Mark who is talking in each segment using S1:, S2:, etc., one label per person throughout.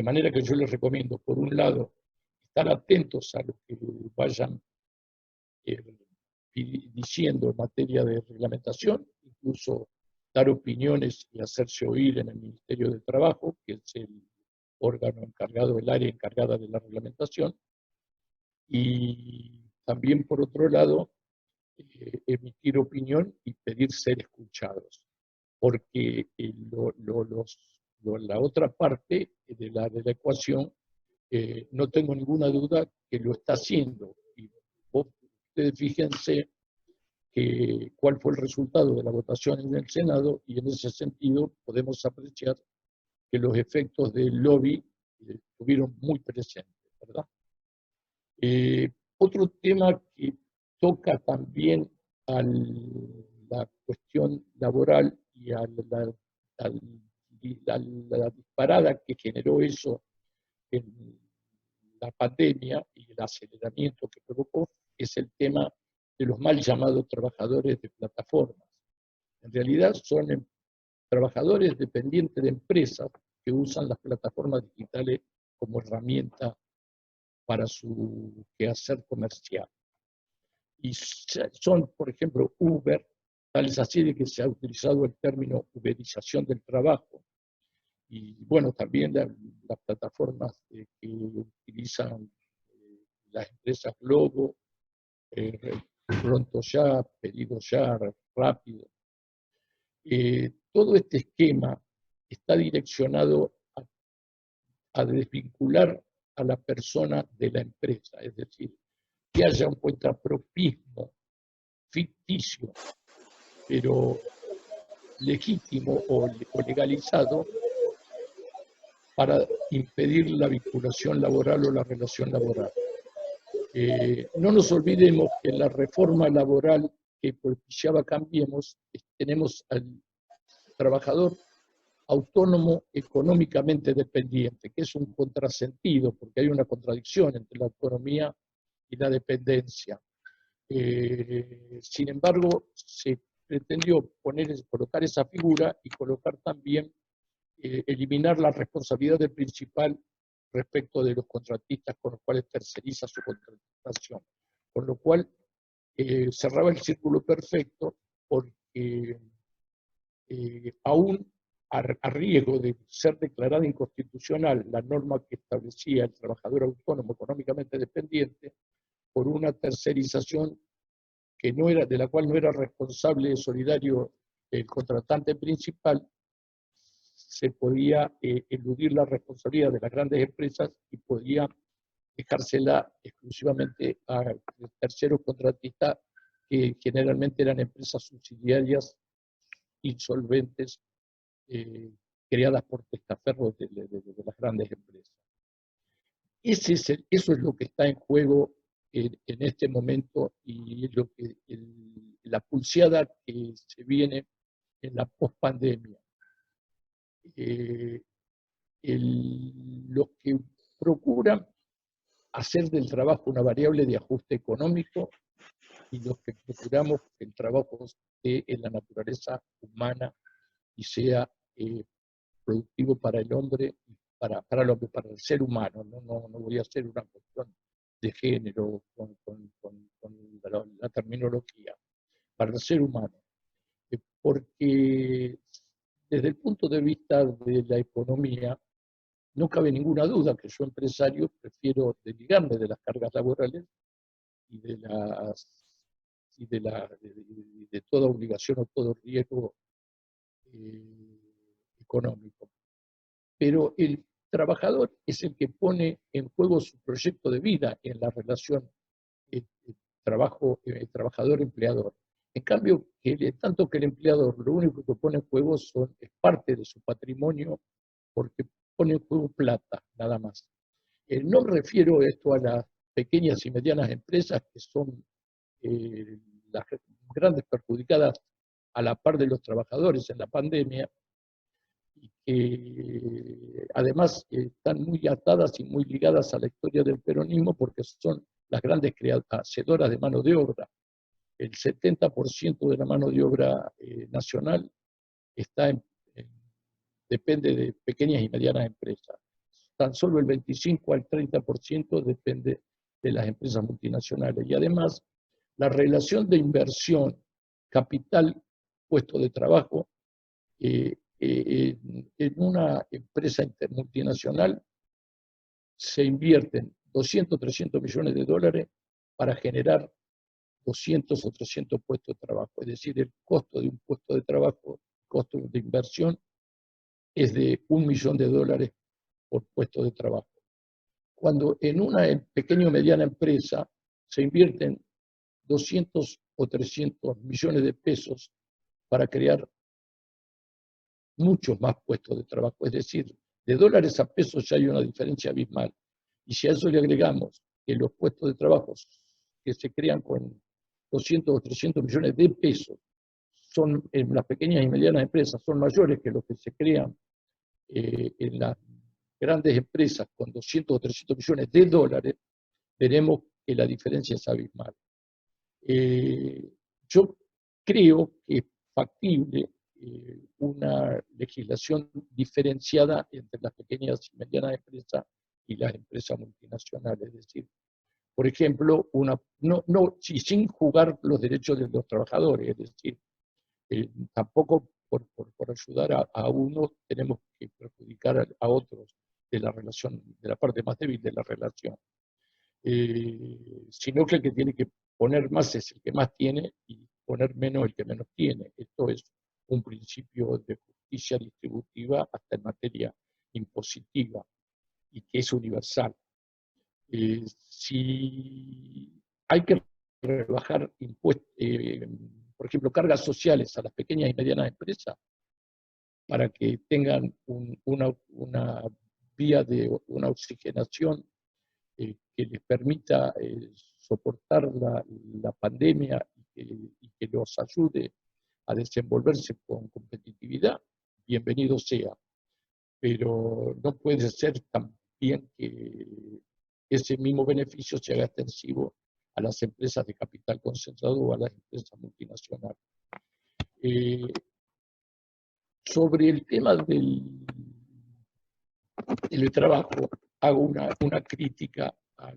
S1: De manera que yo les recomiendo, por un lado, estar atentos a lo que vayan diciendo en materia de reglamentación, incluso dar opiniones y hacerse oír en el Ministerio de Trabajo, que es el órgano encargado, el área encargada de la reglamentación, y también, por otro lado, emitir opinión y pedir ser escuchados, porque la otra parte de la ecuación, no tengo ninguna duda que lo está haciendo. Y ustedes fíjense cuál fue el resultado de la votación en el Senado, y en ese sentido podemos apreciar que los efectos del lobby estuvieron muy presentes, ¿verdad? Otro tema que toca también a la cuestión laboral y a la disparada que generó eso en la pandemia y el aceleramiento que provocó, es el tema de los mal llamados trabajadores de plataformas. En realidad son trabajadores dependientes de empresas que usan las plataformas digitales como herramienta para su quehacer comercial. Y son, por ejemplo, Uber, tal es así de que se ha utilizado el término uberización del trabajo, y bueno, también las plataformas que utilizan las empresas Globo, Pronto Ya, Pedido Ya, Rápido. Todo este esquema está direccionado a desvincular a la persona de la empresa, es decir, que haya un contrapropismo ficticio, pero legítimo o legalizado, para impedir la vinculación laboral o la relación laboral. No nos olvidemos que en la reforma laboral que propiciaba Cambiemos, tenemos al trabajador autónomo económicamente dependiente, que es un contrasentido, porque hay una contradicción entre la autonomía y la dependencia. Sin embargo, se pretendió colocar esa figura y colocar también, eliminar la responsabilidad del principal respecto de los contratistas con los cuales terceriza su contratación. Con lo cual, cerraba el círculo perfecto, porque aún a riesgo de ser declarada inconstitucional la norma que establecía el trabajador autónomo económicamente dependiente, por una tercerización que no era, de la cual no era responsable solidario el contratante principal, se podía eludir la responsabilidad de las grandes empresas y podía dejársela exclusivamente a terceros contratistas, que generalmente eran empresas subsidiarias insolventes, creadas por testaferros de las grandes empresas. Eso es lo que está en juego en este momento, y lo que, la pulseada que se viene en la pospandemia. Los que procuran hacer del trabajo una variable de ajuste económico, y los que procuramos que el trabajo esté en la naturaleza humana y sea productivo para el hombre, para el ser humano. No voy a hacer una cuestión de género con la terminología, para el ser humano. Porque desde el punto de vista de la economía, no cabe ninguna duda que yo, empresario, prefiero desligarme de las cargas laborales y de toda obligación o todo riesgo económico. Pero el trabajador es el que pone en juego su proyecto de vida en la relación trabajador-empleador. En cambio, tanto que el empleador lo único que pone en juego es parte de su patrimonio, porque pone en juego plata, nada más. No me refiero esto a las pequeñas y medianas empresas, que son las grandes perjudicadas a la par de los trabajadores en la pandemia, y que además están muy atadas y muy ligadas a la historia del peronismo, porque son las grandes hacedoras de mano de obra. El 70% de la mano de obra nacional depende de pequeñas y medianas empresas. tan solo el 25 al 30% depende de las empresas multinacionales. Y además, la relación de inversión, capital, puesto de trabajo, en una empresa multinacional se invierten 200 o 300 millones de dólares para generar 200 o 300 puestos de trabajo. Es decir, el costo de un puesto de trabajo, el costo de inversión, es de $1 millón por puesto de trabajo. Cuando en una pequeña o mediana empresa se invierten 200 o 300 millones de pesos para crear muchos más puestos de trabajo. Es decir, de dólares a pesos ya hay una diferencia abismal. Y si a eso le agregamos que los puestos de trabajo que se crean con 200 o 300 millones de pesos son en las pequeñas y medianas empresas son mayores que los que se crean en las grandes empresas con 200 o 300 millones de dólares, veremos que la diferencia es abismal. Yo creo que es factible una legislación diferenciada entre las pequeñas y medianas empresas y las empresas multinacionales. Es decir, por ejemplo, sin jugar los derechos de los trabajadores. Es decir, tampoco por ayudar a uno tenemos que perjudicar a otros de la relación, de la parte más débil de la relación. Sino que el que tiene que poner más es el que más tiene y poner menos el que menos tiene. Esto es un principio de justicia distributiva hasta en materia impositiva y que es universal. Si hay que rebajar impuestos, por ejemplo, cargas sociales a las pequeñas y medianas empresas para que tengan una vía de una oxigenación que les permita soportar la pandemia y que los ayude a desenvolverse con competitividad, bienvenido sea. Pero no puede ser también que ese mismo beneficio se haga extensivo a las empresas de capital concentrado o a las empresas multinacionales. Sobre el tema del teletrabajo, hago una crítica a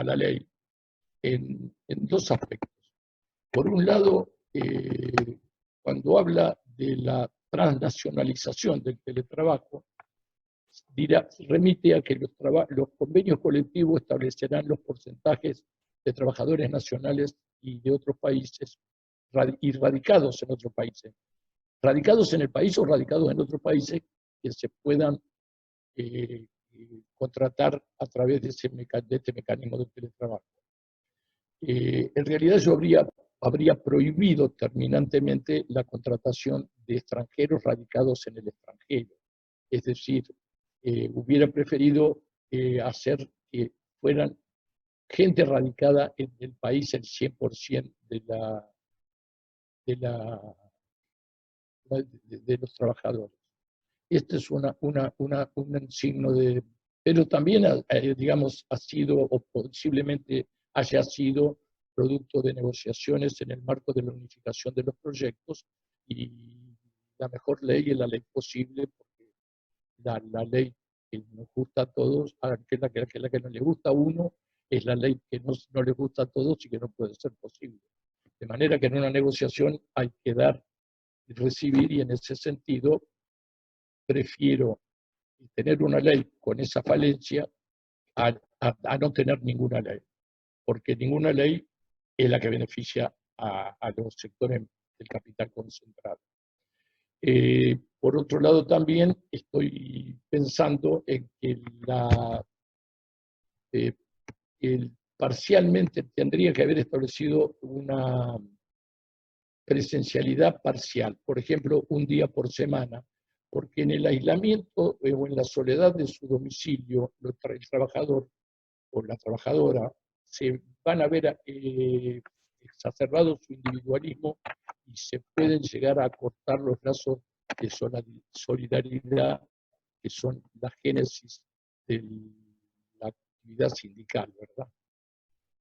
S1: la ley en dos aspectos. Por un lado, cuando habla de la transnacionalización del teletrabajo, remite a que los convenios colectivos establecerán los porcentajes de trabajadores nacionales y de otros países y radicados en otros países. Radicados en el país o radicados en otros países que se puedan contratar a través de este mecanismo de teletrabajo. En realidad yo habría prohibido terminantemente la contratación de extranjeros radicados en el extranjero. Es decir, hubiera preferido hacer que fueran gente radicada en el país el 100% de los trabajadores. Este es un signo de... Pero también, digamos, ha sido, o posiblemente haya sido, producto de negociaciones en el marco de la unificación de los proyectos, y la mejor ley es la ley posible, porque la ley que nos gusta a todos, que es la que no le gusta a uno, es la ley que no le gusta a todos y que no puede ser posible. De manera que en una negociación hay que dar y recibir, y en ese sentido prefiero tener una ley con esa falencia a no tener ninguna ley, porque ninguna ley es la que beneficia a los sectores del capital concentrado. Por otro lado, también estoy pensando en que parcialmente tendría que haber establecido una presencialidad parcial, por ejemplo, un día por semana, porque en el aislamiento o en la soledad de su domicilio, el trabajador o la trabajadora se van a ver exacerbado su individualismo y se pueden llegar a cortar los lazos de solidaridad que son la génesis de la actividad sindical, ¿verdad?